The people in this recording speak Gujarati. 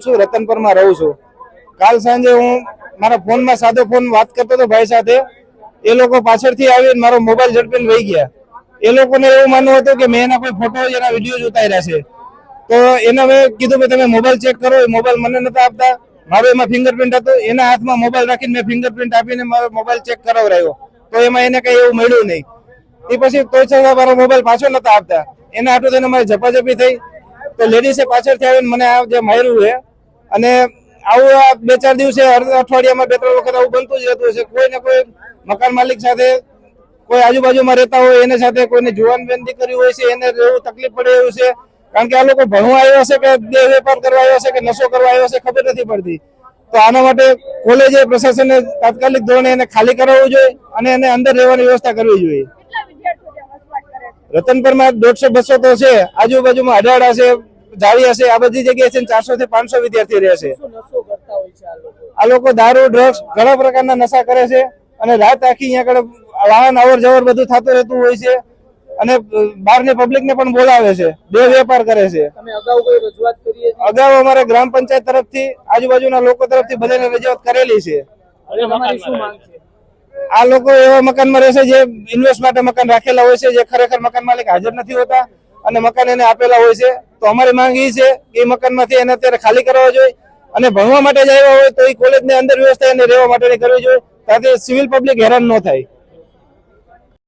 છું રતનપરમાં રહું છું. કાલ સાંજે હું મારા ફોનમાં સાદો ફોન વાત કરતો હતો ભાઈ સાથે. એ લોકો પાછળથી આવીને મારો મોબાઈલ ઝડપીને વહી ગયા. એ લોકોને એવું માનવું હતું કે મેં એના કોઈ ફોટો એના વિડીયો ઉતાર્યા છે. તો એને મેં કીધું કે તમે મોબાઈલ ચેક કરો. એ મોબાઈલ મને નતા આપતા. મારો એમાં ફિંગરપ્રિન્ટ હતું. એના હાથમાં મોબાઈલ રાખીને મેં ફિંગરપ્રિન્ટ આપીને મારો મોબાઈલ ચેક કરાવરાયો. તો એમાં એને કઈ એવું મળ્યું નહીં. એ પછી તોય છતાં મારો મોબાઈલ પાછો નતા આપતા. એના હાટુ થઈને મારી ઝપાઝપી થઈ. તો લેડીઝે પાછળથી આવીને મને આ જે માર્યું છે. અને આવું 2-4 દિવસે અઠવાડિયામાં 2-3 વખત આવું બનતું જ રહેતું છે. કોઈ ને કોઈ મકાન માલિક સાથે, કોઈ આજુબાજુમાં રહેતા હોય એને સાથે, કોઈને જુવાન બેન દીકરી હોય છે એને રહેવું તકલીફ પડે એવું છે. કારણ કે આ લોકો ભણવા આવ્યા છે કે દેહ વેપાર કરવા આવ્યા છે કે નશો કરવા આવ્યા છે ખબર નથી પડતી. તો આના માટે કોલેજે પ્રશાસને તાત્કાલિક ધોરણે એને ખાલી કરાવવું જોઈએ અને એને અંદર રહેવાની વ્યવસ્થા કરવી જોઈએ. રતનપરમાં 150-200 તો છે. આજુબાજુમાં અઢાડા છે, જાળિયા છે, આ બધી જગ્યાએ છે 400 થી 500 વિદ્યાર્થી રહે છે. આ લોકો દારૂ, ડ્રગ્સ ઘણા પ્રકારના નશા કરે છે અને રાત આખી અહીંયા આગળ વાહન અવર જવર બધું થતું રહેતું હોય છે. અને બહારની પબ્લિકને પણ બોલાવે છે, દેહ વેપાર કરે છે. અગાઉ અમારે ગ્રામ પંચાયત તરફથી, આજુબાજુના લોકો તરફથી બધાને રજૂઆત કરેલી છે. આ લોકો એવા મકાનમાં રહેશે જે ઇન્વેસ્ટ માટે મકાન રાખેલા હોય છે, જે ખરેખર મકાન માલિક હાજર નથી હોતા અને મકાન એને આપેલા હોય છે. તો અમારી માંગ એ છે કે એ મકાનમાંથી એને અત્યારે ખાલી કરવા જોઈએ અને ભણવા માટે જ આવ્યા હોય તો એ કોલેજની અંદર વ્યવસ્થા એને રહેવા માટેની કરવી જોઈએ, તાકી સિવિલ પબ્લિક હેરાન ન થાય.